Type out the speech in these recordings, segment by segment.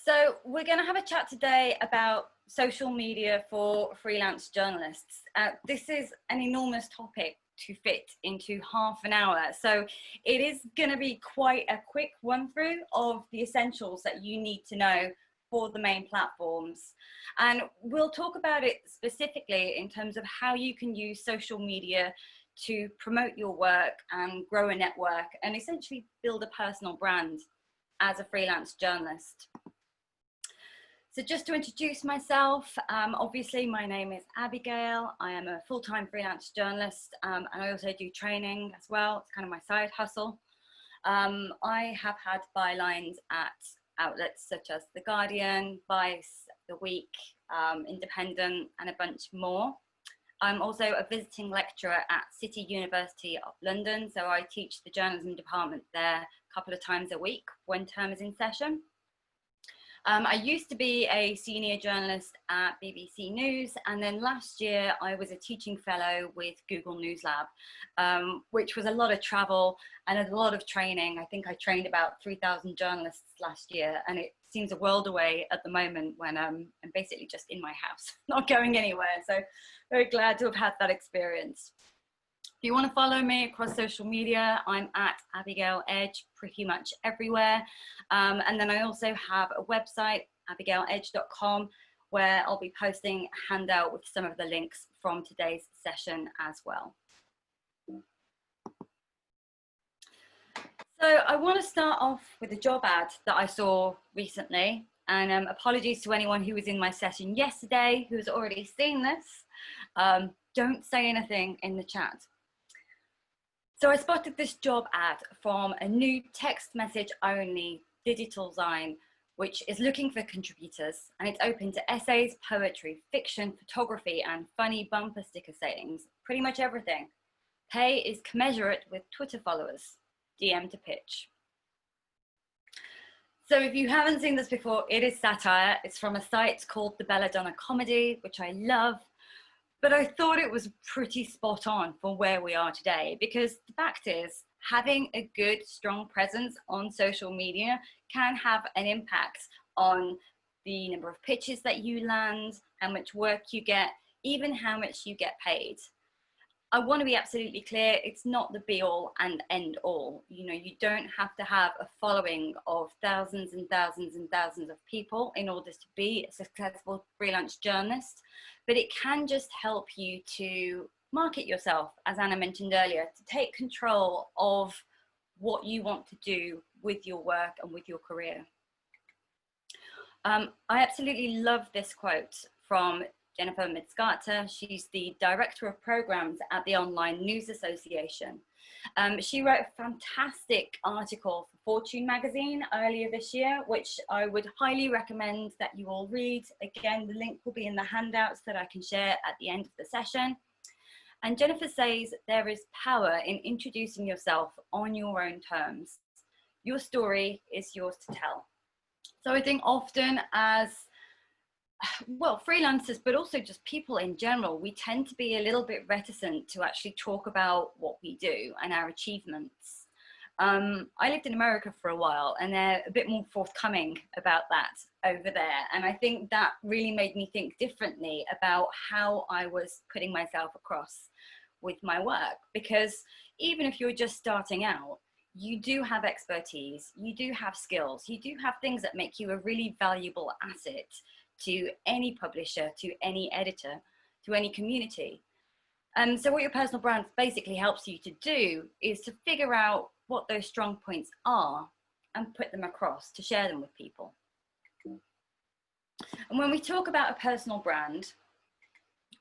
So we're going to have a chat today about social media for freelance journalists. This is an enormous topic to fit into half an hour. So it is going to be quite a quick run through of the essentials that you need to know for the main platforms. And we'll talk about it specifically in terms of how you can use social media to promote your work and grow a network and essentially build a personal brand as a freelance journalist. So just to introduce myself, obviously my name is Abigail. I am a full-time freelance journalist and I also do training as well. It's kind of my side hustle. I have had bylines at outlets such as The Guardian, Vice, The Week, Independent and a bunch more. I'm also a visiting lecturer at City University of London. So I teach the journalism department there a couple of times a week when term is in session. I used to be a senior journalist at BBC News, and then last year I was a teaching fellow with Google News Lab, which was a lot of travel and a lot of training. I think I trained about 3,000 journalists last year, and it seems a world away at the moment when I'm basically just in my house, not going anywhere. So very glad to have had that experience. If you want to follow me across social media, I'm at Abigail Edge pretty much everywhere. And then I also have a website, abigailedge.com, where I'll be posting a handout with some of the links from today's session as well. So I want to start off with a job ad that I saw recently. And apologies to anyone who was in my session yesterday who's already seen this. Don't say anything in the chat. So I spotted this job ad from a new text message only digital zine, which is looking for contributors, and it's open to essays, poetry, fiction, photography, and funny bumper sticker sayings, pretty much everything. Pay is commensurate with Twitter followers. DM to pitch. So if you haven't seen this before, it is satire. It's from a site called The Belladonna Comedy, which I love. But I thought it was pretty spot on for where we are today, because the fact is, having a good, strong presence on social media can have an impact on the number of pitches that you land, how much work you get, even how much you get paid. I want to be absolutely clear, it's not the be all and end all. You know, you don't have to have a following of thousands and thousands and thousands of people in order to be a successful freelance journalist, but it can just help you to market yourself, as Anna mentioned earlier, to take control of what you want to do with your work and with your career. I absolutely love this quote from Jennifer Midscarter. She's the Director of Programs at the Online News Association. She wrote a fantastic article for Fortune magazine earlier this year, which I would highly recommend that you all read. Again, the link will be in the handouts that I can share at the end of the session. And Jennifer says there is power in introducing yourself on your own terms. Your story is yours to tell. So I think often as well, freelancers, but also just people in general, we tend to be a little bit reticent to actually talk about what we do and our achievements. I lived in America for a while, and they're a bit more forthcoming about that over there. And I think that really made me think differently about how I was putting myself across with my work. Because even if you're just starting out, you do have expertise, you do have skills, you do have things that make you a really valuable asset to any publisher, to any editor, to any community. So what your personal brand basically helps you to do is to figure out what those strong points are and put them across to share them with people. And when we talk about a personal brand,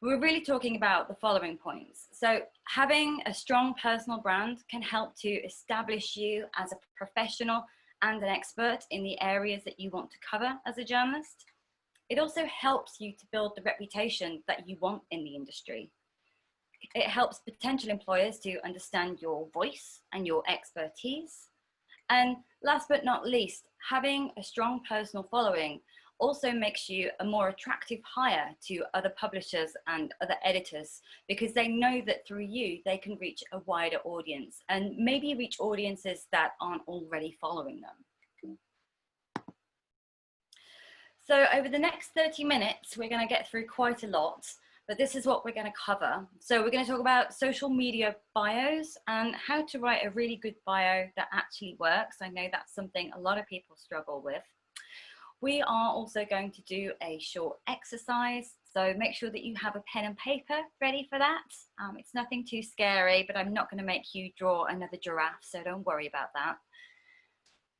we're really talking about the following points. So having a strong personal brand can help to establish you as a professional and an expert in the areas that you want to cover as a journalist. It also helps you to build the reputation that you want in the industry. It helps potential employers to understand your voice and your expertise. And last but not least, having a strong personal following also makes you a more attractive hire to other publishers and other editors, because they know that through you, they can reach a wider audience and maybe reach audiences that aren't already following them. So over the next 30 minutes, we're going to get through quite a lot, but this is what we're going to cover. So we're going to talk about social media bios and how to write a really good bio that actually works. I know that's something a lot of people struggle with. We are also going to do a short exercise, so make sure that you have a pen and paper ready for that. It's nothing too scary, but I'm not going to make you draw another giraffe, so don't worry about that.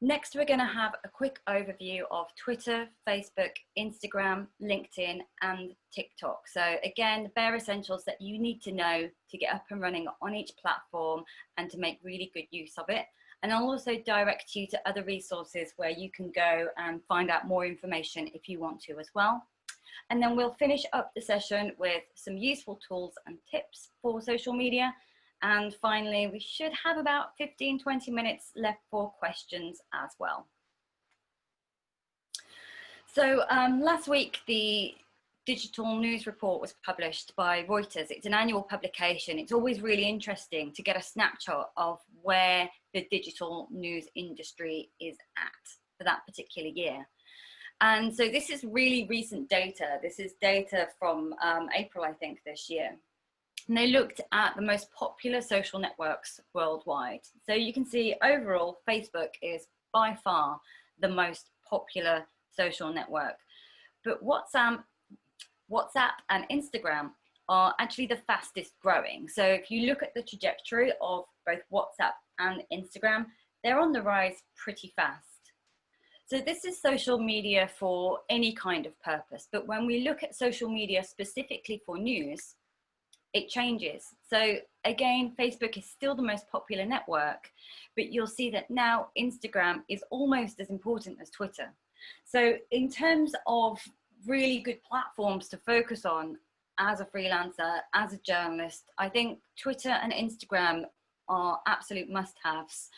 Next, we're going to have a quick overview of Twitter, Facebook, Instagram, LinkedIn, and TikTok. So again, the bare essentials that you need to know to get up and running on each platform and to make really good use of it. And I'll also direct you to other resources where you can go and find out more information if you want to as well. And then we'll finish up the session with some useful tools and tips for social media. And finally, we should have about 15-20 minutes left for questions as well. So last week, the digital news report was published by Reuters. It's an annual publication. It's always really interesting to get a snapshot of where the digital news industry is at for that particular year. And so this is really recent data. This is data from April, I think, this year. And they looked at the most popular social networks worldwide. So you can see overall, Facebook is by far the most popular social network. But WhatsApp and Instagram are actually the fastest growing. So if you look at the trajectory of both WhatsApp and Instagram, they're on the rise pretty fast. So this is social media for any kind of purpose. But when we look at social media specifically for news, it changes. So again, Facebook is still the most popular network, but you'll see that now Instagram is almost as important as Twitter. So in terms of really good platforms to focus on as a freelancer, as a journalist, I think Twitter and Instagram are absolute must-haves.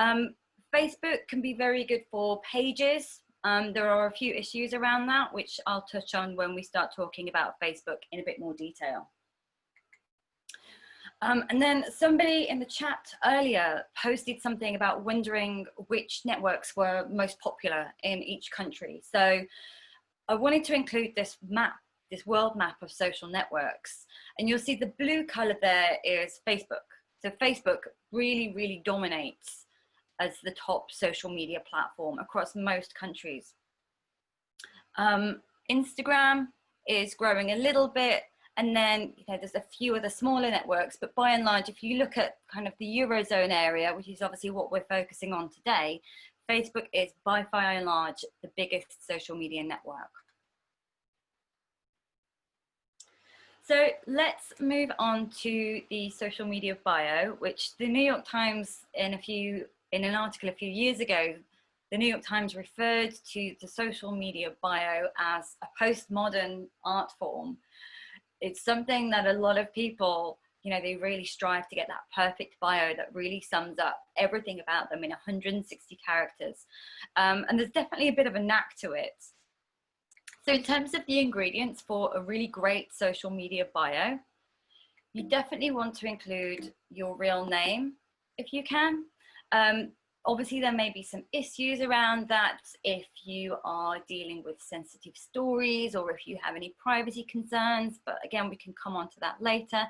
Facebook can be very good for pages. There are a few issues around that, which I'll touch on when we start talking about Facebook in a bit more detail. And then somebody in the chat earlier posted something about wondering which networks were most popular in each country. So I wanted to include this map, this world map of social networks. And you'll see the blue color there is Facebook. So Facebook really, really dominates as the top social media platform across most countries. Instagram is growing a little bit. And then there's a few other smaller networks, but by and large, if you look at kind of the Eurozone area, which is obviously what we're focusing on today, Facebook is by far and large the biggest social media network. So let's move on to the social media bio, which the New York Times in an article a few years ago, the New York Times referred to the social media bio as a postmodern art form. It's something that a lot of people, they really strive to get that perfect bio that really sums up everything about them in 160 characters. And there's definitely a bit of a knack to it. So in terms of the ingredients for a really great social media bio, you definitely want to include your real name if you can. Obviously, there may be some issues around that if you are dealing with sensitive stories or if you have any privacy concerns, but again, we can come on to that later.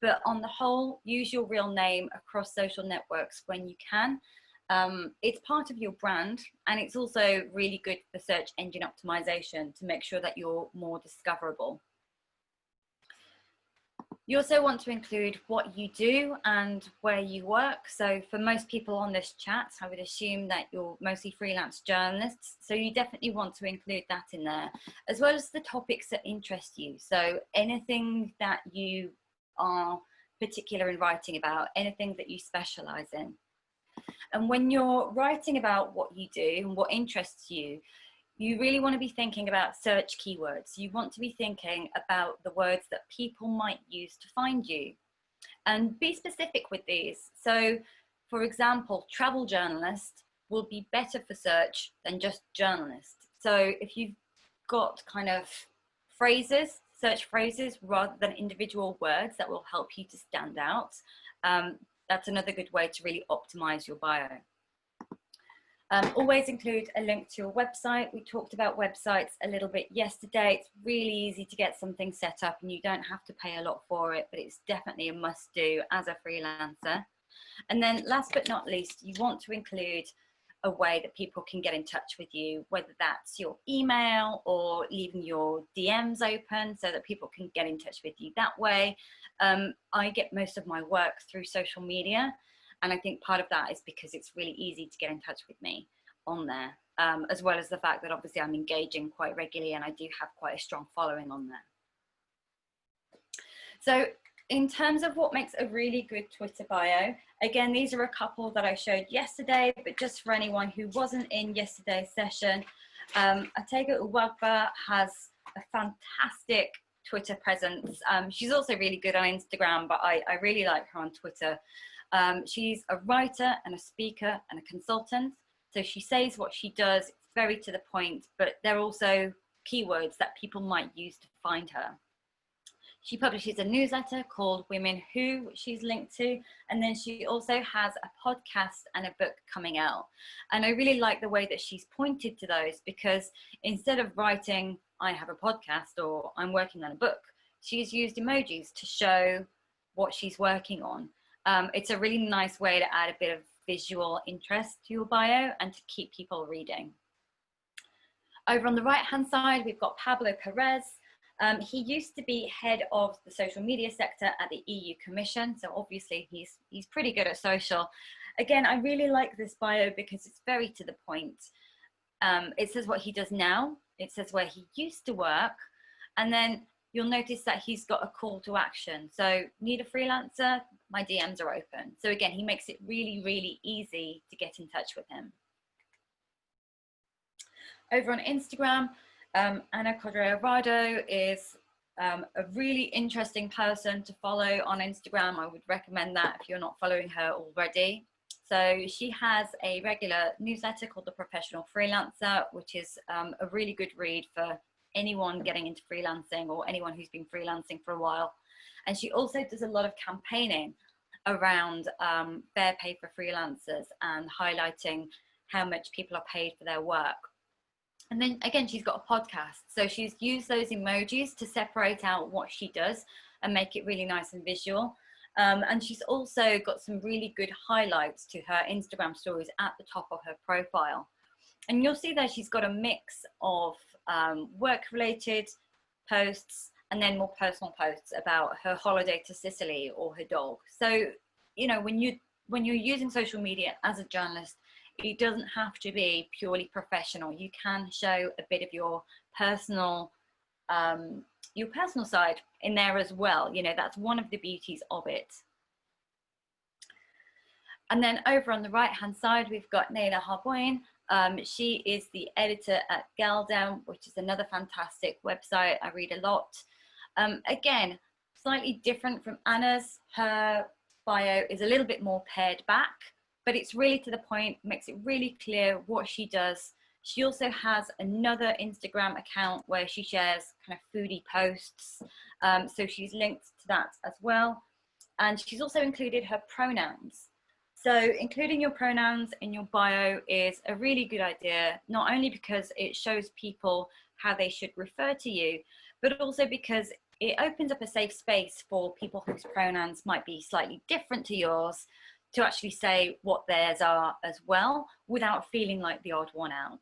But on the whole, use your real name across social networks when you can. It's part of your brand, and it's also really good for search engine optimization to make sure that you're more discoverable. You also want to include what you do and where you work. So for most people on this chat, I would assume that you're mostly freelance journalists. So you definitely want to include that in there, as well as the topics that interest you. So anything that you are particular in writing about, anything that you specialize in. And when you're writing about what you do and what interests you, you really want to be thinking about search keywords. You want to be thinking about the words that people might use to find you, and be specific with these. So for example, travel journalist will be better for search than just journalist. So if you've got kind of phrases, search phrases rather than individual words that will help you to stand out, that's another good way to really optimize your bio. Always include a link to your website. We talked about websites a little bit yesterday. It's really easy to get something set up and you don't have to pay a lot for it, but it's definitely a must do as a freelancer. And then last but not least, you want to include a way that people can get in touch with you, whether that's your email or leaving your DMs open so that people can get in touch with you that way. I get most of my work through social media. And I think part of that is because it's really easy to get in touch with me on there, as well as the fact that obviously I'm engaging quite regularly and I do have quite a strong following on there. So in terms of what makes a really good Twitter bio, again, these are a couple that I showed yesterday, but just for anyone who wasn't in yesterday's session, Atega Uwagba has a fantastic Twitter presence. She's also really good on Instagram, but I really like her on Twitter. She's a writer and a speaker and a consultant. So she says what she does, it's very to the point, but they're also keywords that people might use to find her. She publishes a newsletter called Women Who, which she's linked to. And then she also has a podcast and a book coming out. And I really like the way that she's pointed to those, because instead of writing, I have a podcast or I'm working on a book, she's used emojis to show what she's working on. It's a really nice way to add a bit of visual interest to your bio and to keep people reading. Over on the right-hand side, we've got Pablo Perez. He used to be head of the social media sector at the EU Commission. So obviously he's pretty good at social. Again, I really like this bio because it's very to the point. It says what he does now. It says where he used to work. And then you'll notice that he's got a call to action. So need a freelancer? My DMs are open. So again, he makes it really, really easy to get in touch with him. Over on Instagram, Ana Correa-Rado is a really interesting person to follow on Instagram. I would recommend that if you're not following her already. So she has a regular newsletter called The Professional Freelancer, which is a really good read for anyone getting into freelancing or anyone who's been freelancing for a while. And she also does a lot of campaigning around fair pay for freelancers and highlighting how much people are paid for their work. And then again, she's got a podcast. So she's used those emojis to separate out what she does and make it really nice and visual. And she's also got some really good highlights to her Instagram stories at the top of her profile. And you'll see that she's got a mix of work-related posts and then more personal posts about her holiday to Sicily or her dog. So, you know, when you're using social media as a journalist, it doesn't have to be purely professional. You can show a bit of your personal side in there as well. You know, that's one of the beauties of it. And then over on the right-hand side, we've got Neila Harboin. She is the editor at Geldem, which is another fantastic website. I read a lot. Again, slightly different from Anna's. Her bio is a little bit more pared back, but it's really to the point, makes it really clear what she does. She also has another Instagram account where she shares kind of foodie posts. So she's linked to that as well. And she's also included her pronouns. So including your pronouns in your bio is a really good idea, not only because it shows people how they should refer to you, but also because it opens up a safe space for people whose pronouns might be slightly different to yours to actually say what theirs are as well, without feeling like the odd one out.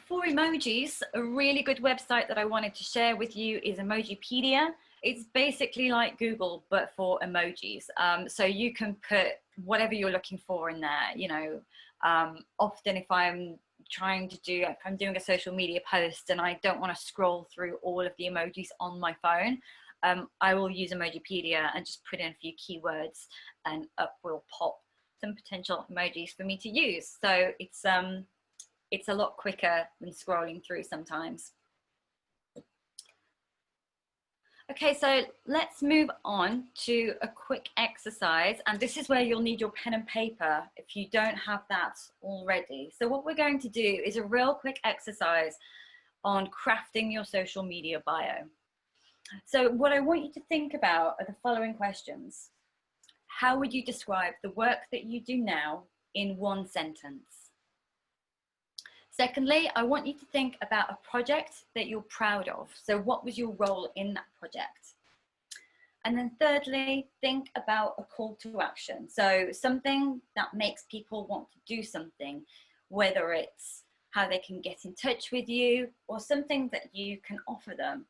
For emojis, a really good website that I wanted to share with you is Emojipedia. It's basically like Google, but for emojis. So you can put whatever you're looking for in there. You know, often if I'm doing a social media post and I don't want to scroll through all of the emojis on my phone, I will use Emojipedia and just put in a few keywords and up will pop some potential emojis for me to use. So it's a lot quicker than scrolling through sometimes. Okay, so let's move on to a quick exercise, and this is where you'll need your pen and paper if you don't have that already. So what we're going to do is a real quick exercise on crafting your social media bio. So what I want you to think about are the following questions. how would you describe the work that you do now in one sentence? Secondly, I want you to think about a project that you're proud of. So what was your role in that project? And then thirdly, think about a call to action. So something that makes people want to do something, whether it's how they can get in touch with you or something that you can offer them.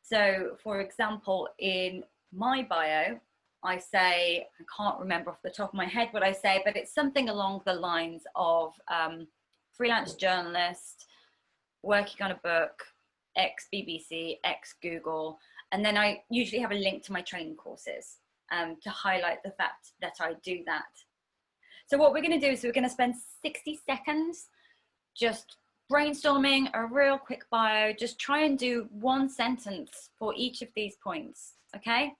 So for example, in my bio, I say, I can't remember off the top of my head what I say, but it's something along the lines of freelance journalist, working on a book, ex BBC, ex Google, and then I usually have a link to my training courses to highlight the fact that I do that. So what we're going to do is we're going to spend 60 seconds just brainstorming a real quick bio. Just try and do one sentence for each of these points, okay?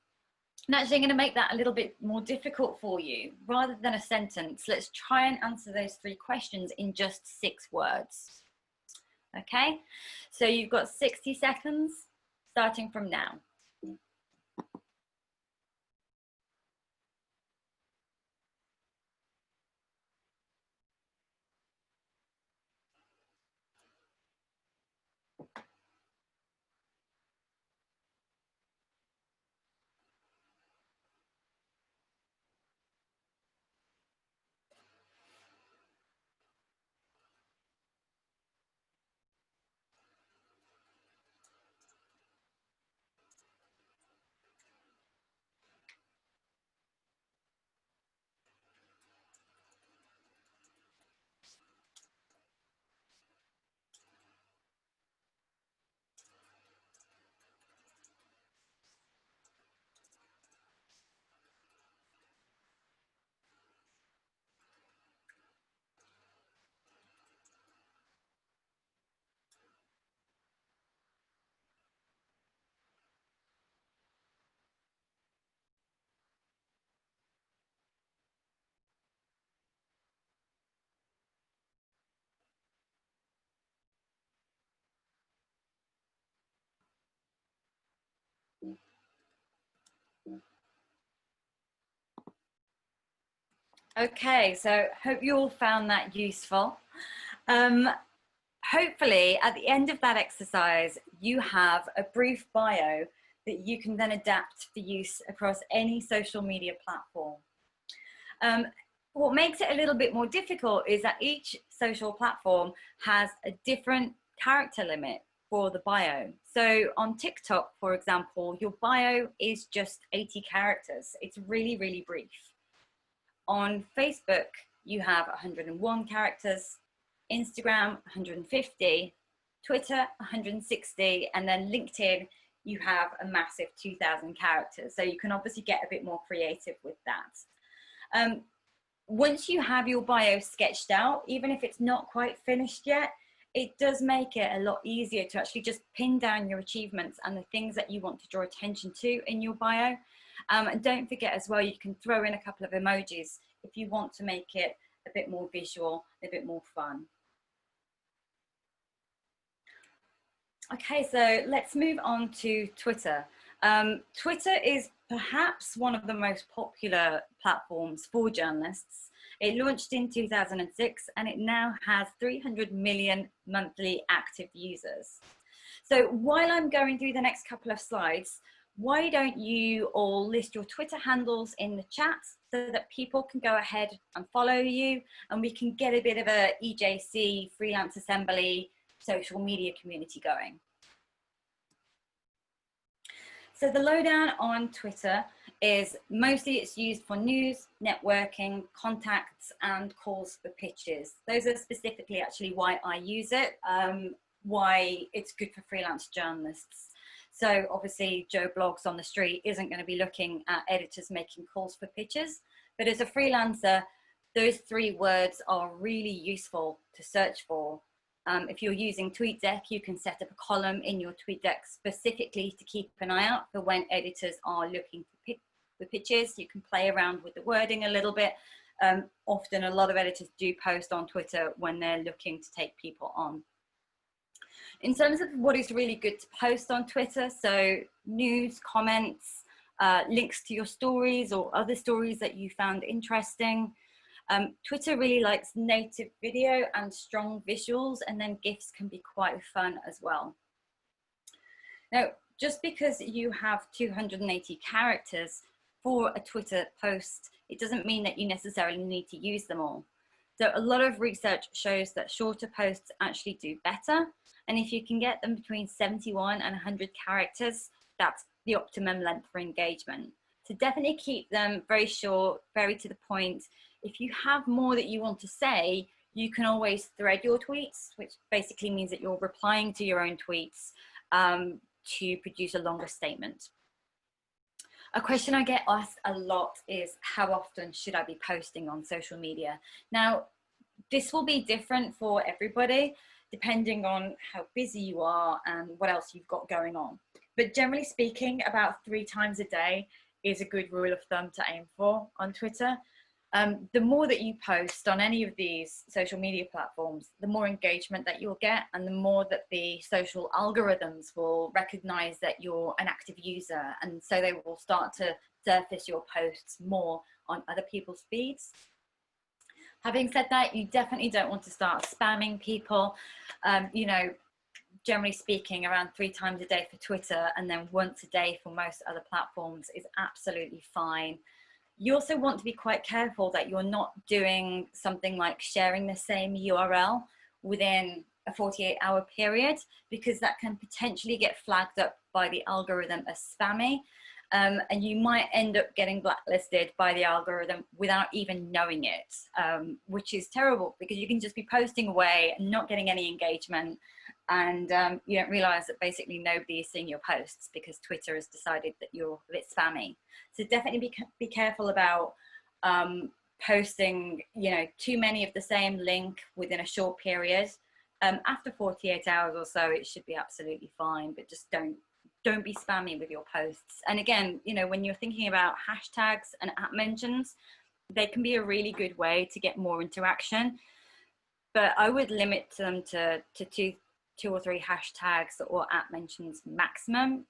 And actually I'm going to make that a little bit more difficult for you. Rather than a sentence, let's try and answer those 3 questions in just 6 words. Okay, so you've got 60 seconds starting from now. Okay, so hope you all found that useful. Hopefully at the end of that exercise, you have a brief bio that you can then adapt for use across any social media platform. What makes it a little bit more difficult is that each social platform has a different character limit for the bio. So on TikTok, for example, your bio is just 80 characters. It's really, really brief. On Facebook, you have 101 characters, Instagram, 150, Twitter, 160, and then LinkedIn, you have a massive 2,000 characters. So you can obviously get a bit more creative with that. Once you have your bio sketched out, even if it's not quite finished yet, it does make it a lot easier to actually just pin down your achievements and the things that you want to draw attention to in your bio. And don't forget as well, you can throw in a couple of emojis if you want to make it a bit more visual, a bit more fun. Okay, so let's move on to Twitter. Twitter is perhaps one of the most popular platforms for journalists. It launched in 2006 and it now has 300 million monthly active users. So while I'm going through the next couple of slides, why don't you all list your Twitter handles in the chat so that people can go ahead and follow you and we can get a bit of a EJC, Freelance Assembly, social media community going. So the lowdown on Twitter is mostly it's used for news, networking, contacts, and calls for pitches. Those are specifically actually why I use it, why it's good for freelance journalists. So obviously Joe Blogs on the street isn't going to be looking at editors making calls for pitches, but as a freelancer, those 3 words are really useful to search for. If you're using TweetDeck, you can set up a column in your TweetDeck specifically to keep an eye out for when editors are looking for pitches. You can play around with the wording a little bit. Often a lot of editors do post on Twitter when they're looking to take people on. In terms of what is really good to post on Twitter, so news, comments, links to your stories or other stories that you found interesting. Twitter really likes native video and strong visuals, and then GIFs can be quite fun as well. Now, just because you have 280 characters for a Twitter post, it doesn't mean that you necessarily need to use them all. So a lot of research shows that shorter posts actually do better. And if you can get them between 71 and 100 characters, that's the optimum length for engagement. So definitely keep them very short, very to the point. If you have more that you want to say, you can always thread your tweets, which basically means that you're replying to your own tweets to produce a longer statement. A question I get asked a lot is, how often should I be posting on social media? Now, this will be different for everybody, depending on how busy you are and what else you've got going on. But generally speaking, about 3 times a day is a good rule of thumb to aim for on Twitter. The more that you post on any of these social media platforms, the more engagement that you'll get, and the more that the social algorithms will recognize that you're an active user, and so they will start to surface your posts more on other people's feeds. Having said that, you definitely don't want to start spamming people. You know, generally speaking, around 3 times a day for Twitter, and then once a day for most other platforms is absolutely fine. You also want to be quite careful that you're not doing something like sharing the same URL within a 48-hour period, because that can potentially get flagged up by the algorithm as spammy. And you might end up getting blacklisted by the algorithm without even knowing it, which is terrible, because you can just be posting away and not getting any engagement, and you don't realize that basically nobody is seeing your posts because Twitter has decided that you're a bit spammy. So definitely be careful about posting, you know, too many of the same link within a short period. After 48 hours or so, it should be absolutely fine, but just don't be spammy with your posts. And again, you know, when you're thinking about hashtags and @ mentions, they can be a really good way to get more interaction, but I would limit them to two or 3 hashtags or @ mentions maximum.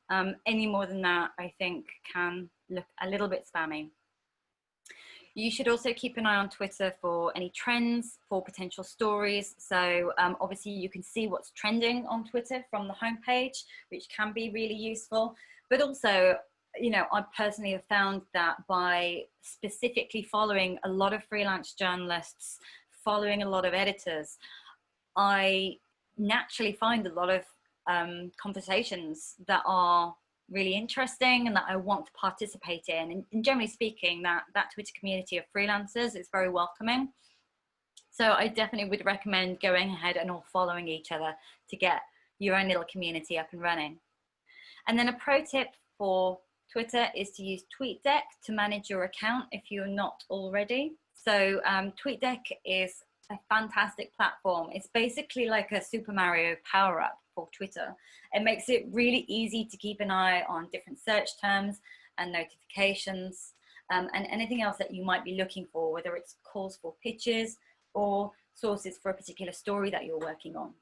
Any more than that, I think, can look a little bit spammy. You should also keep an eye on Twitter for any trends, for potential stories. So obviously you can see what's trending on Twitter from the homepage, which can be really useful. But also, you know, I personally have found that by specifically following a lot of freelance journalists, following a lot of editors, I naturally find a lot of conversations that are really interesting and that I want to participate in. And generally speaking, that Twitter community of freelancers is very welcoming. So I definitely would recommend going ahead and all following each other to get your own little community up and running. And then a pro tip for Twitter is to use TweetDeck to manage your account if you're not already. So TweetDeck is a fantastic platform. It's basically like a Super Mario power-up for Twitter. It makes it really easy to keep an eye on different search terms and notifications, and anything else that you might be looking for, whether it's calls for pitches or sources for a particular story that you're working on.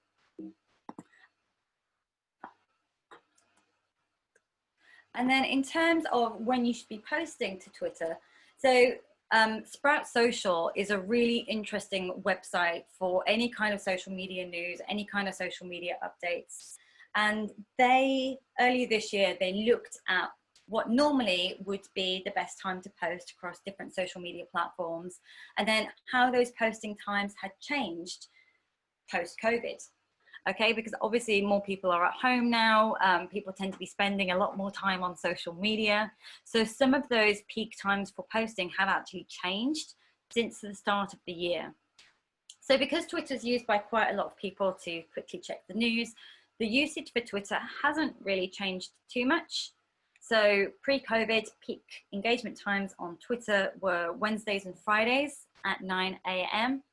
And then in terms of when you should be posting to Twitter, so Sprout Social is a really interesting website for any kind of social media news, any kind of social media updates. And earlier this year, they looked at what normally would be the best time to post across different social media platforms, and then how those posting times had changed post-COVID. Okay, because obviously more people are at home now. People tend to be spending a lot more time on social media. So some of those peak times for posting have actually changed since the start of the year. So because Twitter is used by quite a lot of people to quickly check the news, the usage for Twitter hasn't really changed too much. So pre-COVID, peak engagement times on Twitter were Wednesdays and Fridays at 9 a.m.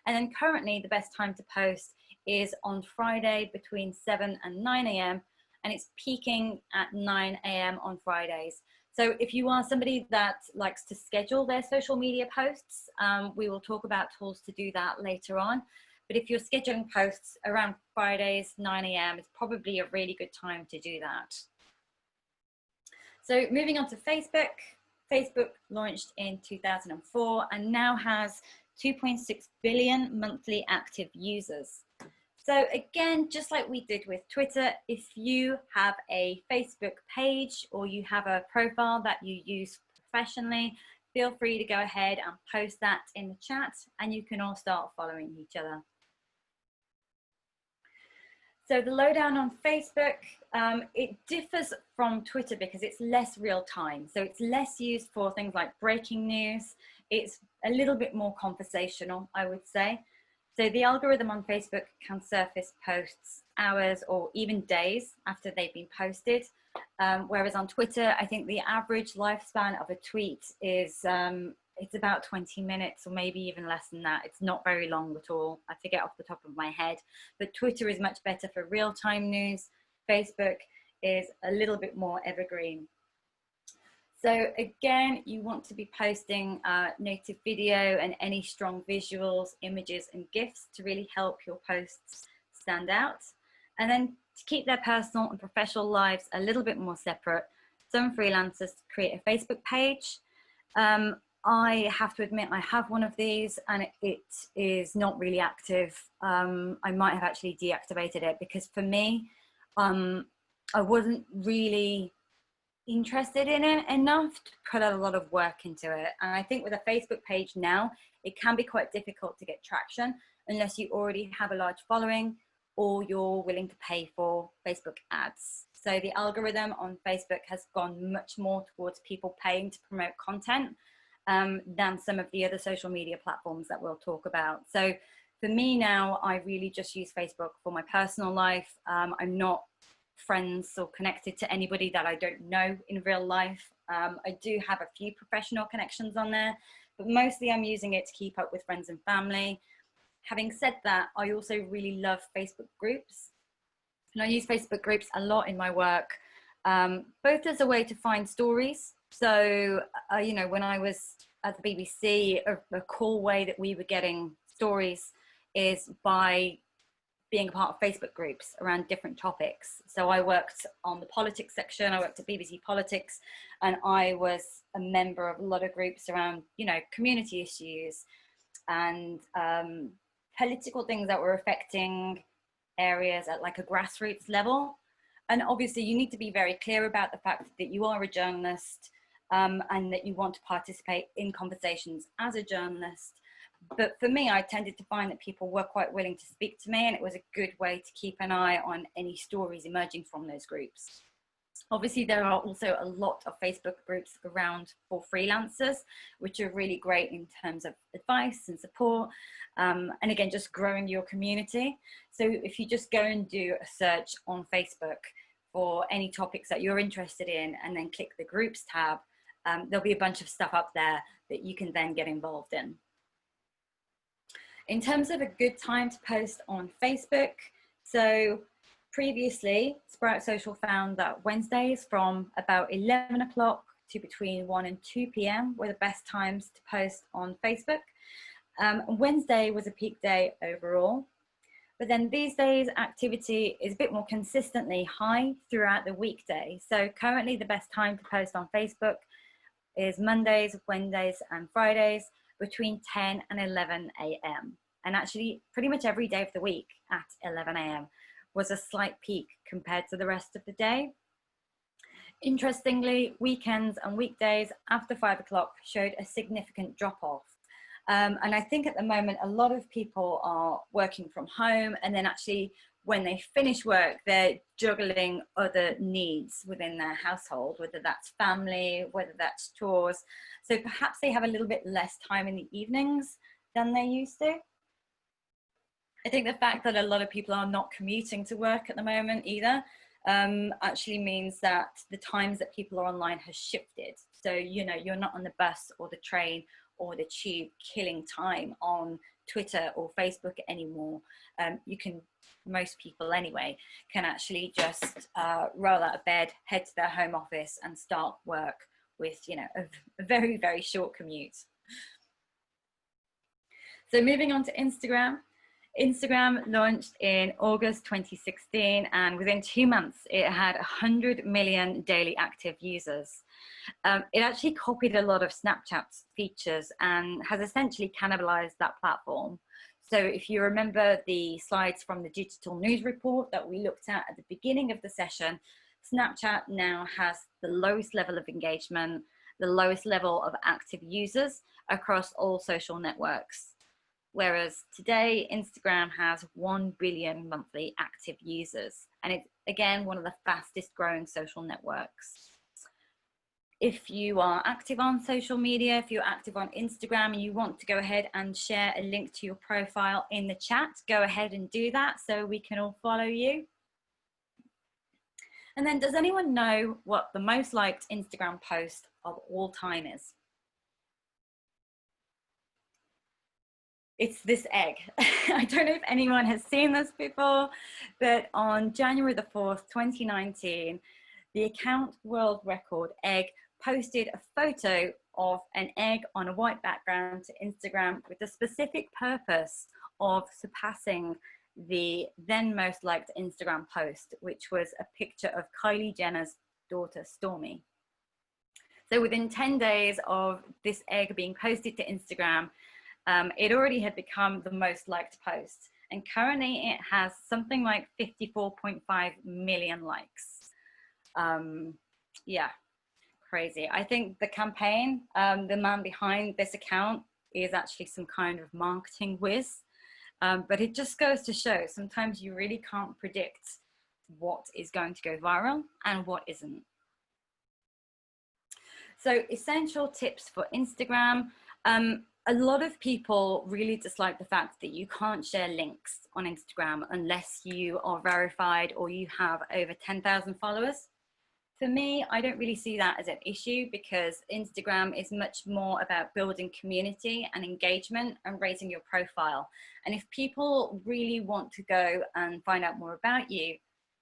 And then currently the best time to post is on Friday between 7 and 9 a.m. and it's peaking at 9 a.m. on Fridays. So if you are somebody that likes to schedule their social media posts, we will talk about tools to do that later on. But if you're scheduling posts around Fridays, 9 a.m., it's probably a really good time to do that. So moving on to Facebook. Facebook launched in 2004 and now has 2.6 billion monthly active users. So again, just like we did with Twitter, if you have a Facebook page or you have a profile that you use professionally, feel free to go ahead and post that in the chat and you can all start following each other. So the lowdown on Facebook, it differs from Twitter because it's less real time. So it's less used for things like breaking news. It's a little bit more conversational, I would say. So the algorithm on Facebook can surface posts hours or even days after they've been posted. Whereas on Twitter, I think the average lifespan of a tweet is it's about 20 minutes or maybe even less than that. It's not very long at all. I forget off the top of my head, but Twitter is much better for real-time news. Facebook is a little bit more evergreen. So again, you want to be posting native video and any strong visuals, images and GIFs to really help your posts stand out. And then to keep their personal and professional lives a little bit more separate, some freelancers create a Facebook page. I have to admit I have one of these and it is not really active. I might have actually deactivated it because for me, I wasn't really interested in it enough to put a lot of work into it. And I think with a Facebook page now, it can be quite difficult to get traction unless you already have a large following or you're willing to pay for Facebook ads. So the algorithm on Facebook has gone much more towards people paying to promote content than some of the other social media platforms that we'll talk about. So for me now, I really just use Facebook for my personal life. I'm not friends or connected to anybody that I don't know in real life. I do have a few professional connections on there, but mostly I'm using it to keep up with friends and family. Having said that, I also really love Facebook groups. And I use Facebook groups a lot in my work, both as a way to find stories. So, you know, when I was at the BBC, a cool way that we were getting stories is by being a part of Facebook groups around different topics. So I worked on the politics section, I worked at BBC Politics, and I was a member of a lot of groups around, you know, community issues and political things that were affecting areas at like a grassroots level. And obviously you need to be very clear about the fact that you are a journalist and that you want to participate in conversations as a journalist. But for me, I tended to find that people were quite willing to speak to me, and it was a good way to keep an eye on any stories emerging from those groups. Obviously, there are also a lot of Facebook groups around for freelancers, which are really great in terms of advice and support. And again, just growing your community. So if you just go and do a search on Facebook for any topics that you're interested in, and then click the groups tab, there'll be a bunch of stuff up there that you can then get involved in. In terms of a good time to post on Facebook, so previously, Sprout Social found that Wednesdays from about 11 o'clock to between 1 and 2 p.m. were the best times to post on Facebook. Wednesday was a peak day overall, but then these days activity is a bit more consistently high throughout the weekday. So currently the best time to post on Facebook is Mondays, Wednesdays and Fridays between 10 and 11 a.m. And actually pretty much every day of the week at 11 a.m. was a slight peak compared to the rest of the day. Interestingly, weekends and weekdays after 5 o'clock showed a significant drop off. And I think at the moment, a lot of people are working from home, and then actually when they finish work, they're juggling other needs within their household, whether that's family, whether that's chores. So perhaps they have a little bit less time in the evenings than they used to. I think the fact that a lot of people are not commuting to work at the moment either actually means that the times that people are online has shifted. So, you know, you're not on the bus or the train or the tube killing time on Twitter or Facebook anymore. You can, most people anyway, can actually just roll out of bed, head to their home office and start work with, you know, a very, very short commute. So moving on to Instagram. Instagram launched in August 2016, and within 2 months, it had 100 million daily active users. It actually copied a lot of Snapchat's features and has essentially cannibalized that platform. So if you remember the slides from the digital news report that we looked at the beginning of the session, Snapchat now has the lowest level of engagement, the lowest level of active users across all social networks. Whereas today, Instagram has 1 billion monthly active users. And it's, again, one of the fastest growing social networks. If you are active on social media, if you're active on Instagram and you want to go ahead and share a link to your profile in the chat, go ahead and do that so we can all follow you. And then, does anyone know what the most liked Instagram post of all time is? It's this egg. I don't know if anyone has seen this before, but on January the 4th, 2019, the account World Record Egg posted a photo of an egg on a white background to Instagram with the specific purpose of surpassing the then most liked Instagram post, which was a picture of Kylie Jenner's daughter, Stormi. So within 10 days of this egg being posted to Instagram, it already had become the most liked post. And currently it has something like 54.5 million likes. Yeah, crazy. I think the campaign, the man behind this account is actually some kind of marketing whiz. But it just goes to show sometimes you really can't predict what is going to go viral and what isn't. So essential tips for Instagram. A lot of people really dislike the fact that you can't share links on Instagram unless you are verified or you have over 10,000 followers. For me, I don't really see that as an issue because Instagram is much more about building community and engagement and raising your profile. And if people really want to go and find out more about you,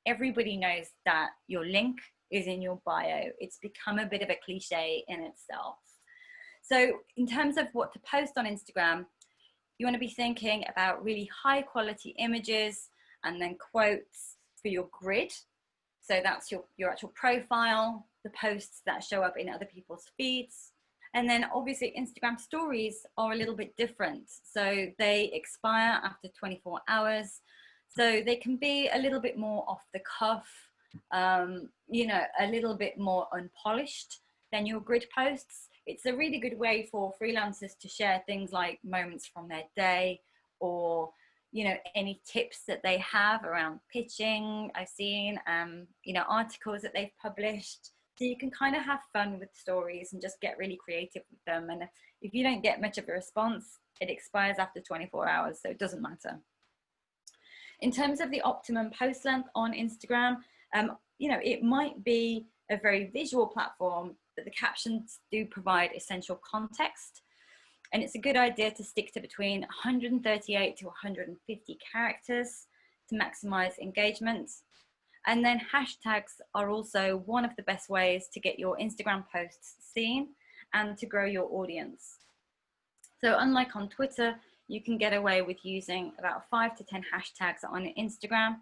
everybody knows that your link is in your bio. It's become a bit of a cliche in itself. So in terms of what to post on Instagram, you want to be thinking about really high quality images and then quotes for your grid. So that's your actual profile, the posts that show up in other people's feeds. And then obviously Instagram stories are a little bit different. So they expire after 24 hours. So they can be a little bit more off the cuff, you know, a little bit more unpolished than your grid posts. It's a really good way for freelancers to share things like moments from their day or, you know, any tips that they have around pitching. I've seen, you know, articles that they've published. So you can kind of have fun with stories and just get really creative with them. And if you don't get much of a response, it expires after 24 hours, so it doesn't matter. In terms of the optimum post length on Instagram, you know, it might be a very visual platform, but the captions do provide essential context. And it's a good idea to stick to between 138 to 150 characters to maximize engagement. And then hashtags are also one of the best ways to get your Instagram posts seen and to grow your audience. So unlike on Twitter, you can get away with using about 5 to 10 hashtags on Instagram.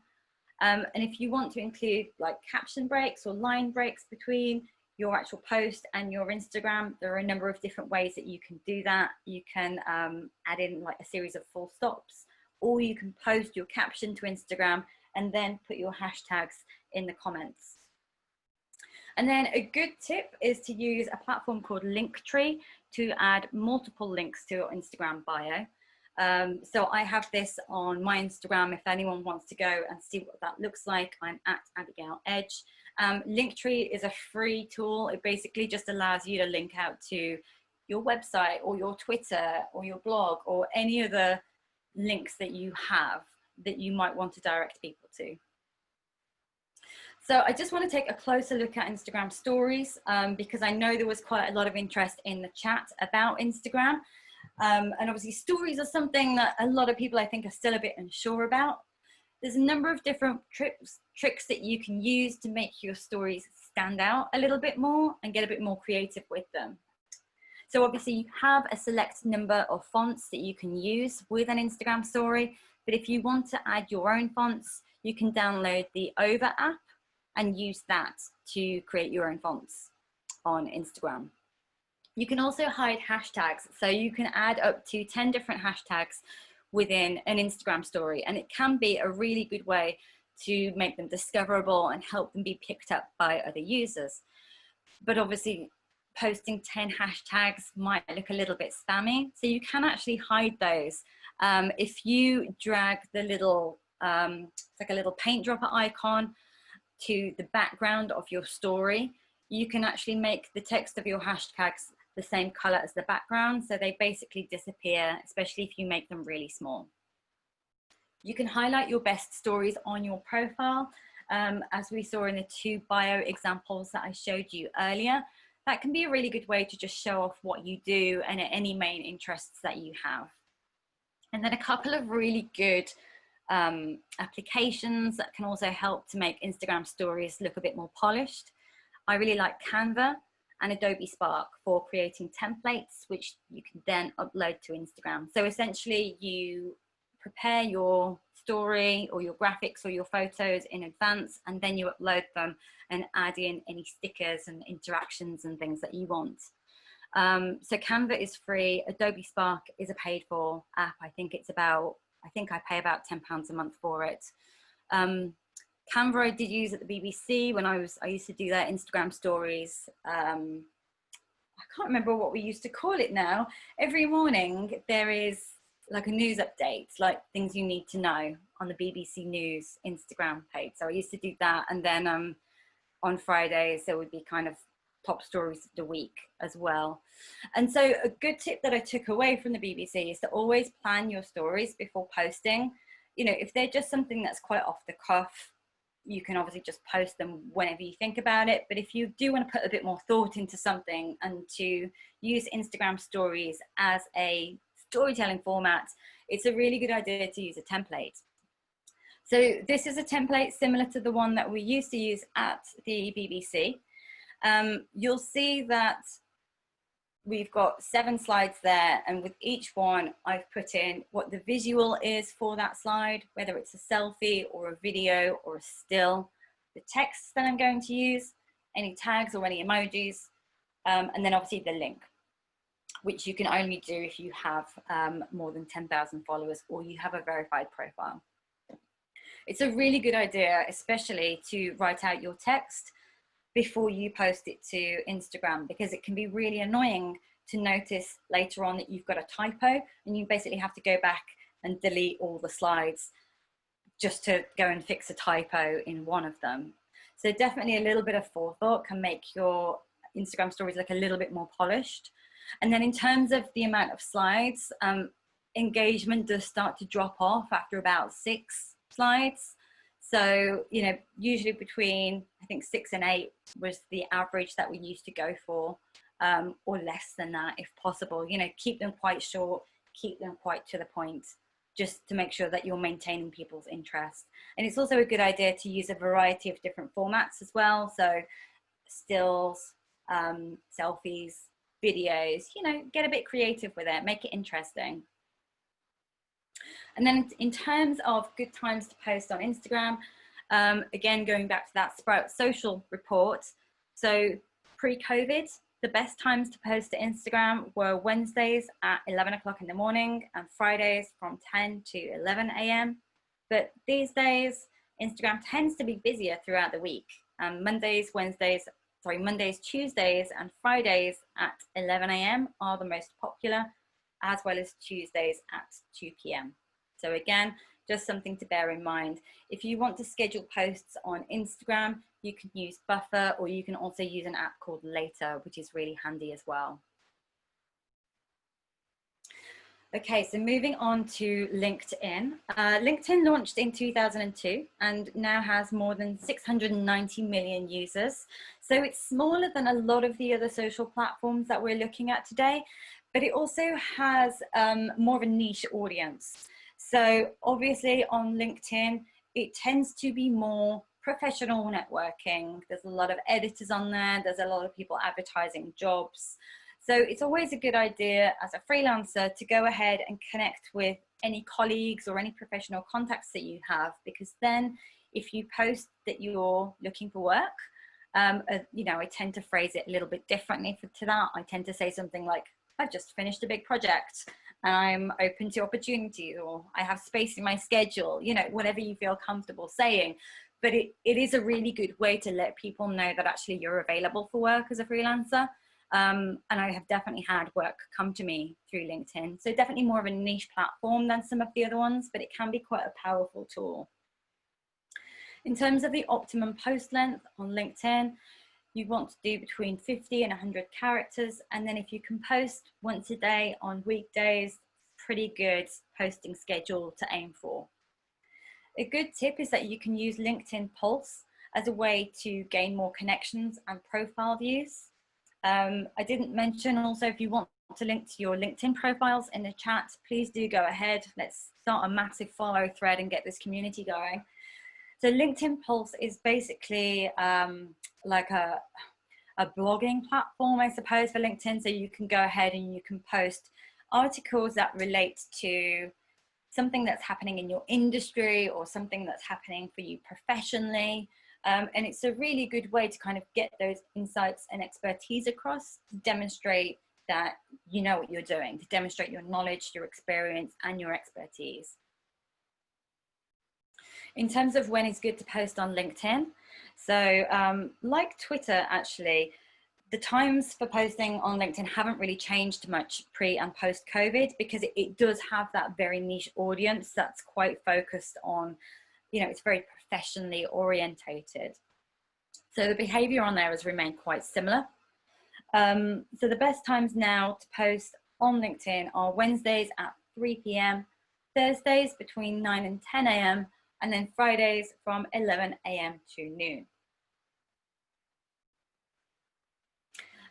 And if you want to include like caption breaks or line breaks between your actual post and your Instagram, there are a number of different ways that you can do that. You can add in like a series of full stops, or you can post your caption to Instagram and then put your hashtags in the comments. And then a good tip is to use a platform called Linktree to add multiple links to your Instagram bio. So I have this on my Instagram. If anyone wants to go and see what that looks like, I'm at Abigail Edge. Linktree is a free tool. It basically just allows you to link out to your website or your Twitter or your blog or any of the links that you have that you might want to direct people to. So I just want to take a closer look at Instagram stories because I know there was quite a lot of interest in the chat about Instagram. And obviously stories are something that a lot of people I think are still a bit unsure about. There's a number of different tricks that you can use to make your stories stand out a little bit more and get a bit more creative with them. So obviously you have a select number of fonts that you can use with an Instagram story. But if you want to add your own fonts, you can download the Over app and use that to create your own fonts on Instagram. You can also hide hashtags. So you can add up to 10 different hashtags within an Instagram story. And it can be a really good way to make them discoverable and help them be picked up by other users. But obviously, posting 10 hashtags might look a little bit spammy. So you can actually hide those. If you drag the little, it's like a little paint dropper icon to the background of your story, you can actually make the text of your hashtags the same color as the background. So they basically disappear, especially if you make them really small. You can highlight your best stories on your profile. As we saw in the 2 bio examples that I showed you earlier, that can be a really good way to just show off what you do and any main interests that you have. And then a couple of really good applications that can also help to make Instagram stories look a bit more polished. I really like Canva and Adobe Spark for creating templates, which you can then upload to Instagram. So essentially you prepare your story or your graphics or your photos in advance, and then you upload them and add in any stickers and interactions and things that you want. So Canva is free. Adobe Spark is a paid for app. I think I pay about £10 a month for it. Canva I did use at the BBC when I used to do their Instagram stories. I can't remember what we used to call it now. Every morning there is like a news update, like things you need to know on the BBC News Instagram page. So I used to do that, and then on Fridays there would be kind of top stories of the week as well. And so a good tip that I took away from the BBC is to always plan your stories before posting. You know, if they're just something that's quite off the cuff, you can obviously just post them whenever you think about it. But if you do want to put a bit more thought into something and to use Instagram stories as a storytelling format, it's a really good idea to use a template. So this is a template similar to the one that we used to use at the BBC. You'll see that we've got 7 slides there, and with each one I've put in what the visual is for that slide, whether it's a selfie or a video or a still, the text that I'm going to use, any tags or any emojis, and then obviously the link, which you can only do if you have more than 10,000 followers or you have a verified profile. It's a really good idea, especially to write out your text before you post it to Instagram, because it can be really annoying to notice later on that you've got a typo and you basically have to go back and delete all the slides just to go and fix a typo in one of them. So definitely a little bit of forethought can make your Instagram stories look a little bit more polished. And then in terms of the amount of slides, engagement does start to drop off after about 6 slides. So, you know, usually between, I think 6 and 8 was the average that we used to go for, or less than that if possible. You know, keep them quite short, keep them quite to the point, just to make sure that you're maintaining people's interest. And it's also a good idea to use a variety of different formats as well. So stills, selfies, videos, you know, get a bit creative with it, make it interesting. And then in terms of good times to post on Instagram, again, going back to that Sprout Social report. So pre-COVID, the best times to post to Instagram were Wednesdays at 11 o'clock in the morning and Fridays from 10 to 11 a.m. But these days, Instagram tends to be busier throughout the week. Mondays, Tuesdays and Fridays at 11 a.m. are the most popular, as well as Tuesdays at 2 p.m. So again, just something to bear in mind. If you want to schedule posts on Instagram, you can use Buffer, or you can also use an app called Later, which is really handy as well. Okay, so moving on to LinkedIn. LinkedIn launched in 2002 and now has more than 690 million users. So it's smaller than a lot of the other social platforms that we're looking at today, but it also has more of a niche audience. So obviously on LinkedIn, it tends to be more professional networking. There's a lot of editors on there. There's a lot of people advertising jobs. So it's always a good idea as a freelancer to go ahead and connect with any colleagues or any professional contacts that you have, because then if you post that you're looking for work, you know, I tend to phrase it a little bit differently to that. I tend to say something like, I've just finished a big project and I'm open to opportunities, or I have space in my schedule, you know, whatever you feel comfortable saying. But it is a really good way to let people know that actually you're available for work as a freelancer. And I have definitely had work come to me through LinkedIn. So definitely more of a niche platform than some of the other ones, but it can be quite a powerful tool. In terms of the optimum post length on LinkedIn, you want to do between 50 and 100 characters. And then if you can post once a day on weekdays, pretty good posting schedule to aim for. A good tip is that you can use LinkedIn Pulse as a way to gain more connections and profile views. I didn't mention also, if you want to link to your LinkedIn profiles in the chat, please do go ahead. Let's start a massive follow thread and get this community going. So LinkedIn Pulse is basically like a blogging platform, I suppose, for LinkedIn. So you can go ahead and you can post articles that relate to something that's happening in your industry or something that's happening for you professionally. And it's a really good way to kind of get those insights and expertise across, to demonstrate that you know what you're doing, to demonstrate your knowledge, your experience, and your expertise. In terms of when it's good to post on LinkedIn, so like Twitter, actually, the times for posting on LinkedIn haven't really changed much pre and post COVID, because it does have that very niche audience that's quite focused on, you know, it's very professionally orientated. So the behavior on there has remained quite similar. So the best times now to post on LinkedIn are Wednesdays at 3 p.m, Thursdays between 9 and 10 a.m, and then Fridays from 11 a.m. to noon.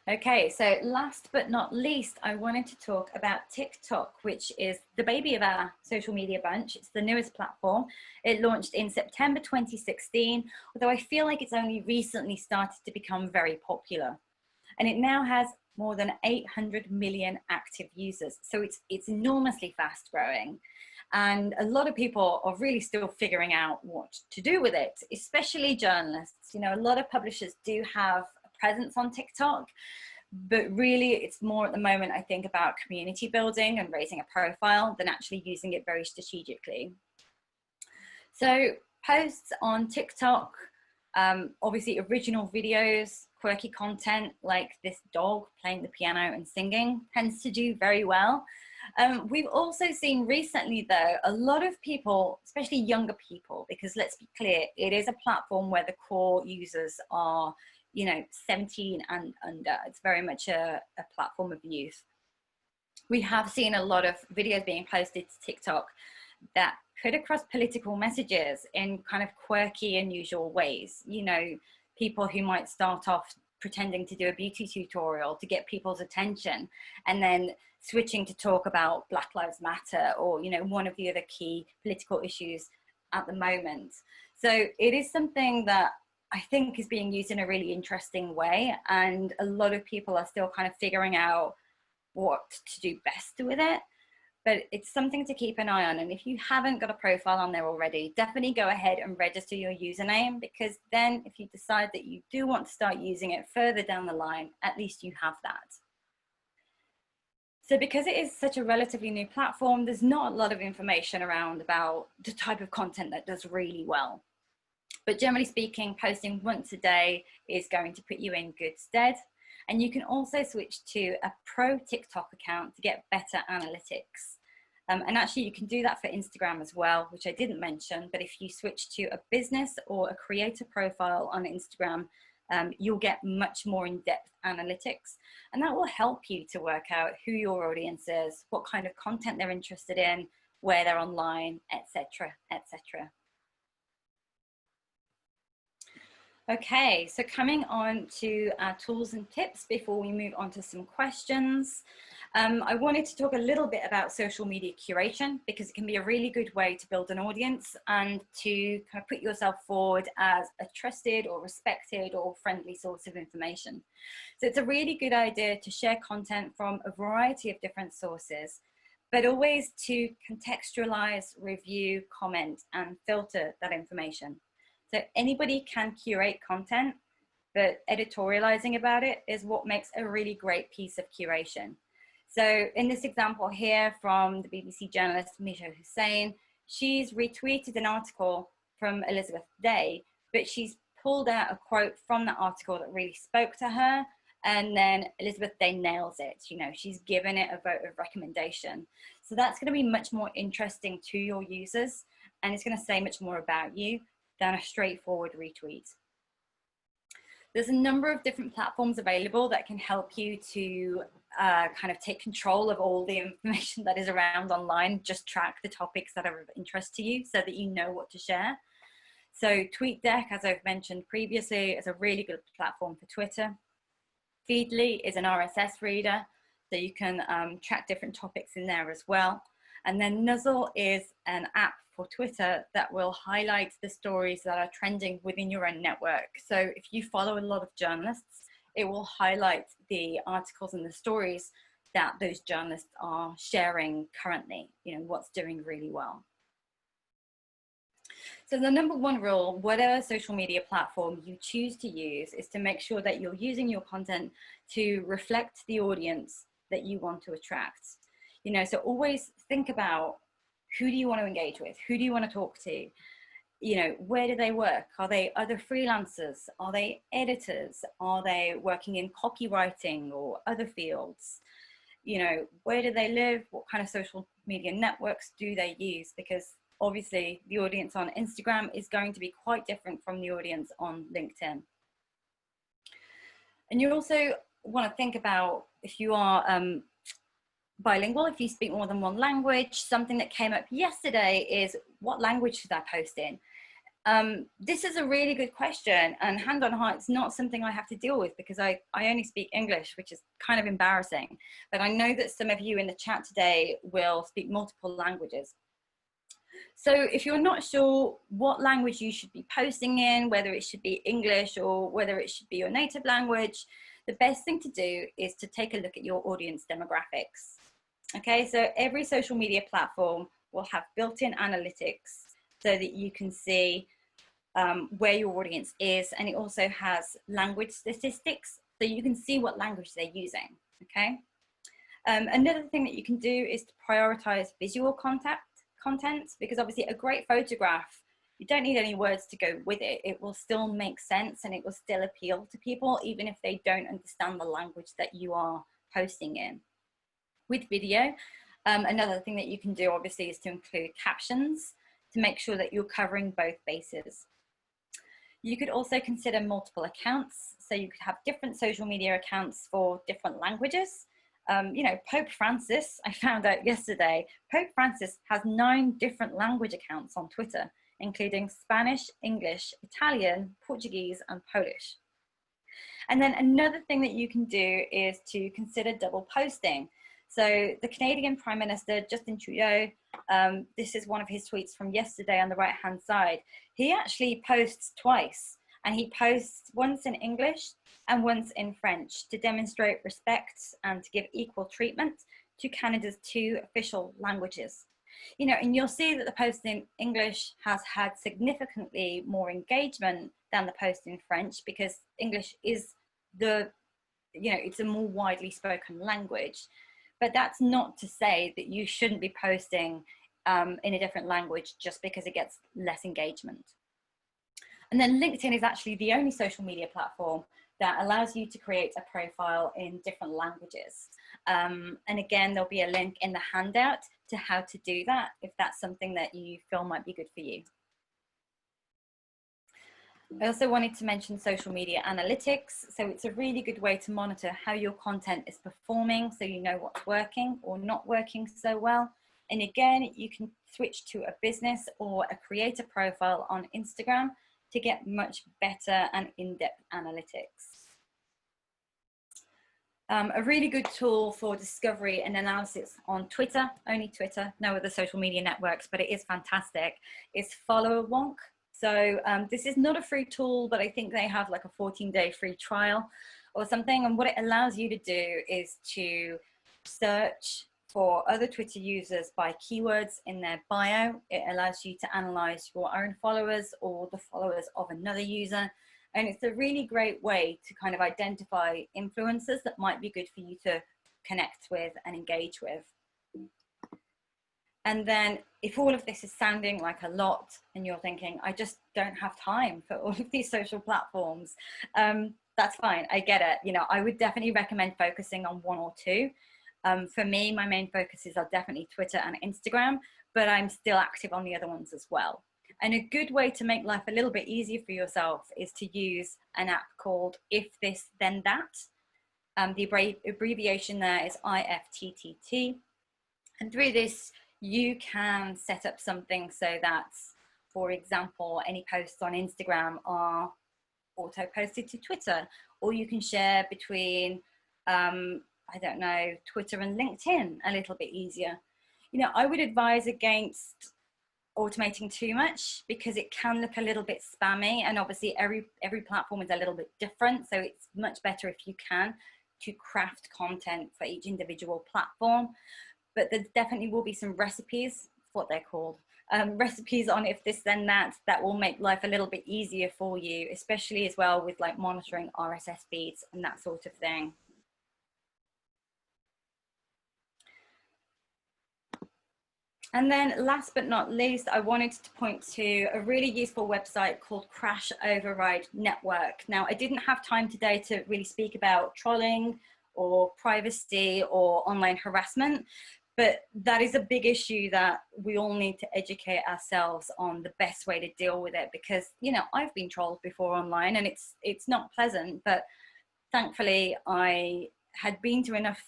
Okay, so last but not least, I wanted to talk about TikTok, which is the baby of our social media bunch. It's the newest platform. It launched in September 2016, although I feel like it's only recently started to become very popular. And it now has more than 800 million active users. So it's enormously fast growing. And a lot of people are really still figuring out what to do with it, especially journalists. You know, a lot of publishers do have presence on TikTok, but really it's more at the moment, I think, about community building and raising a profile than actually using it very strategically. So posts on TikTok, obviously original videos, quirky content like this dog playing the piano and singing tends to do very well. We've also seen recently, though, a lot of people, especially younger people, because let's be clear, it is a platform where the core users are, you know, 17 and under. It's very much a platform of youth. We have seen a lot of videos being posted to TikTok that put across political messages in kind of quirky, unusual ways. You know, people who might start off pretending to do a beauty tutorial to get people's attention, and then switching to talk about Black Lives Matter, or, you know, one of the other key political issues at the moment. So it is something that I think is being used in a really interesting way, and a lot of people are still kind of figuring out what to do best with it. But it's something to keep an eye on. And if you haven't got a profile on there already, definitely go ahead and register your username, because then if you decide that you do want to start using it further down the line, at least you have that. So because it is such a relatively new platform, there's not a lot of information around about the type of content that does really well. But generally speaking, posting once a day is going to put you in good stead. And you can also switch to a pro TikTok account to get better analytics. And actually you can do that for Instagram as well, which I didn't mention, but if you switch to a business or a creator profile on Instagram, you'll get much more in-depth analytics. And that will help you to work out who your audience is, what kind of content they're interested in, where they're online, etc., etc. Okay, so coming on to our tools and tips before we move on to some questions. I wanted to talk a little bit about social media curation because it can be a really good way to build an audience and to kind of put yourself forward as a trusted or respected or friendly source of information. So it's a really good idea to share content from a variety of different sources, but always to contextualize, review, comment, and filter that information. So anybody can curate content, but editorializing about it is what makes a really great piece of curation. So in this example here from the BBC journalist Misha Hussain, she's retweeted an article from Elizabeth Day, but she's pulled out a quote from the article that really spoke to her. And then Elizabeth Day nails it. You know, she's given it a vote of recommendation. So that's going to be much more interesting to your users, and it's going to say much more about you than a straightforward retweet. There's a number of different platforms available that can help you to kind of take control of all the information that is around online. Just track the topics that are of interest to you so that you know what to share. So TweetDeck, as I've mentioned previously, is a really good platform for Twitter. Feedly is an RSS reader, so you can track different topics in there as well. And then Nuzzle is an app for Twitter that will highlight the stories that are trending within your own network. So if you follow a lot of journalists, it will highlight the articles and the stories that those journalists are sharing currently, you know, what's doing really well. So the number one rule, whatever social media platform you choose to use, is to make sure that you're using your content to reflect the audience that you want to attract. You know, so always think about, who do you want to engage with? Who do you want to talk to? You know, where do they work? Are they other freelancers? Are they editors? Are they working in copywriting or other fields? You know, where do they live? What kind of social media networks do they use? Because obviously the audience on Instagram is going to be quite different from the audience on LinkedIn. And you also want to think about, if you are bilingual, if you speak more than one language, something that came up yesterday is, what language should I post in? This is a really good question, and hand on heart, it's not something I have to deal with because I only speak English, which is kind of embarrassing. But I know that some of you in the chat today will speak multiple languages. So if you're not sure what language you should be posting in, whether it should be English or whether it should be your native language, the best thing to do is to take a look at your audience demographics. Okay, so every social media platform will have built-in analytics so that you can see where your audience is, and it also has language statistics so you can see what language they're using. Okay, another thing that you can do is to prioritize visual content, because obviously a great photograph, you don't need any words to go with it. It will still make sense and it will still appeal to people, even if they don't understand the language that you are posting in. With video, another thing that you can do obviously is to include captions to make sure that you're covering both bases. You could also consider multiple accounts. So you could have different social media accounts for different languages. You know, Pope Francis, I found out yesterday, Pope Francis has 9 different language accounts on Twitter, including Spanish, English, Italian, Portuguese, and Polish. And then another thing that you can do is to consider double posting. So the Canadian Prime Minister, Justin Trudeau, this is one of his tweets from yesterday on the right-hand side. He actually posts twice, and he posts once in English and once in French to demonstrate respect and to give equal treatment to Canada's 2 official languages. You know, and you'll see that the post in English has had significantly more engagement than the post in French, because English is the, you know, it's a more widely spoken language. But that's not to say that you shouldn't be posting in a different language just because it gets less engagement. And then LinkedIn is actually the only social media platform that allows you to create a profile in different languages. And again, there'll be a link in the handout to how to do that if that's something that you feel might be good for you. I also wanted to mention social media analytics. So it's a really good way to monitor how your content is performing, so you know what's working or not working so well. And again, you can switch to a business or a creator profile on Instagram to get much better and in-depth analytics. A really good tool for discovery and analysis on Twitter, only Twitter, no other social media networks, but it is fantastic, is Follow Wonk. So this is not a free tool, but I think they have like a 14-day free trial or something. And what it allows you to do is to search for other Twitter users by keywords in their bio. It allows you to analyze your own followers or the followers of another user. And it's a really great way to kind of identify influencers that might be good for you to connect with and engage with. And then if all of this is sounding like a lot and you're thinking, I just don't have time for all of these social platforms, that's fine, I get it. You know, I would definitely recommend focusing on one or two. For me, my main focuses are definitely Twitter and Instagram, but I'm still active on the other ones as well. And a good way to make life a little bit easier for yourself is to use an app called If This Then That. The abbreviation there is IFTTT. And through this, you can set up something so that, for example, any posts on Instagram are auto posted to Twitter, or you can share between, I don't know, Twitter and LinkedIn a little bit easier. You know, I would advise against automating too much because it can look a little bit spammy, and obviously every platform is a little bit different, so it's much better if you can to craft content for each individual platform. But there definitely will be some recipes, what they're called, recipes on If This Then That, that will make life a little bit easier for you, especially as well with like monitoring RSS feeds and that sort of thing. And then last but not least, I wanted to point to a really useful website called Crash Override Network. Now, I didn't have time today to really speak about trolling or privacy or online harassment, but that is a big issue that we all need to educate ourselves on the best way to deal with it, because, you know, I've been trolled before online and it's not pleasant, but thankfully I had been to enough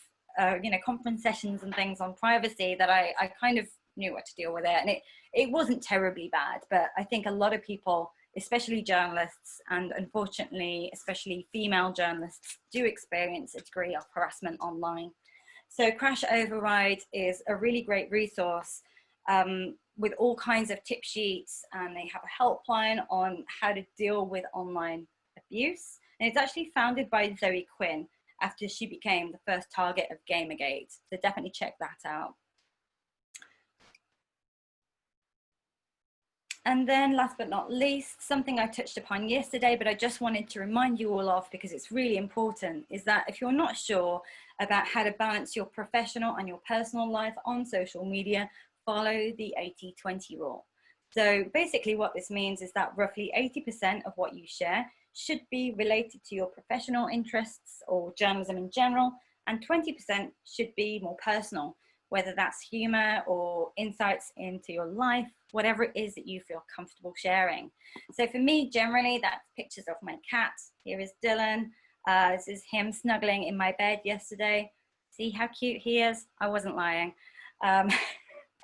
you know, conference sessions and things on privacy that I kind of knew what to deal with it. And it wasn't terribly bad, but I think a lot of people, especially journalists, and unfortunately, especially female journalists, do experience a degree of harassment online. So Crash Override is a really great resource with all kinds of tip sheets, and they have a helpline on how to deal with online abuse. And it's actually founded by Zoe Quinn after she became the first target of Gamergate. So definitely check that out. And then last but not least, something I touched upon yesterday, but I just wanted to remind you all of because it's really important, is that if you're not sure about how to balance your professional and your personal life on social media, follow the 80-20 rule. So basically what this means is that roughly 80% of what you share should be related to your professional interests or journalism in general, and 20% should be more personal, whether that's humor or insights into your life, whatever it is that you feel comfortable sharing. So for me, generally, that's pictures of my cat. Here is Dylan. This is him snuggling in my bed yesterday. See how cute he is? I wasn't lying.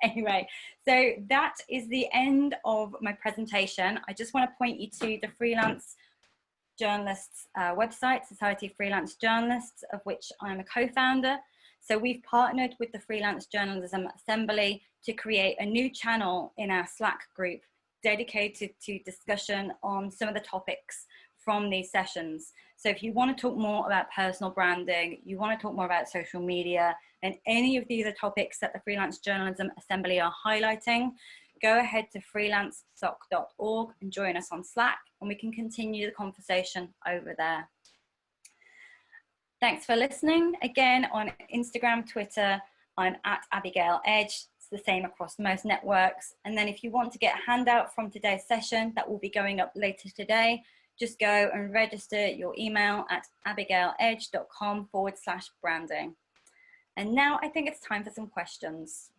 Anyway, so that is the end of my presentation. I just want to point you to the Freelance Journalists website, Society of Freelance Journalists, of which I'm a co-founder. So we've partnered with the Freelance Journalism Assembly to create a new channel in our Slack group dedicated to discussion on some of the topics from these sessions. So if you want to talk more about personal branding, you want to talk more about social media, and any of these are topics that the Freelance Journalism Assembly are highlighting, go ahead to freelancesoc.org and join us on Slack, and we can continue the conversation over there. Thanks for listening. Again, on Instagram, Twitter, I'm at Abigail Edge. It's the same across most networks. And then if you want to get a handout from today's session that will be going up later today, just go and register your email at abigailedge.com/branding. And now I think it's time for some questions.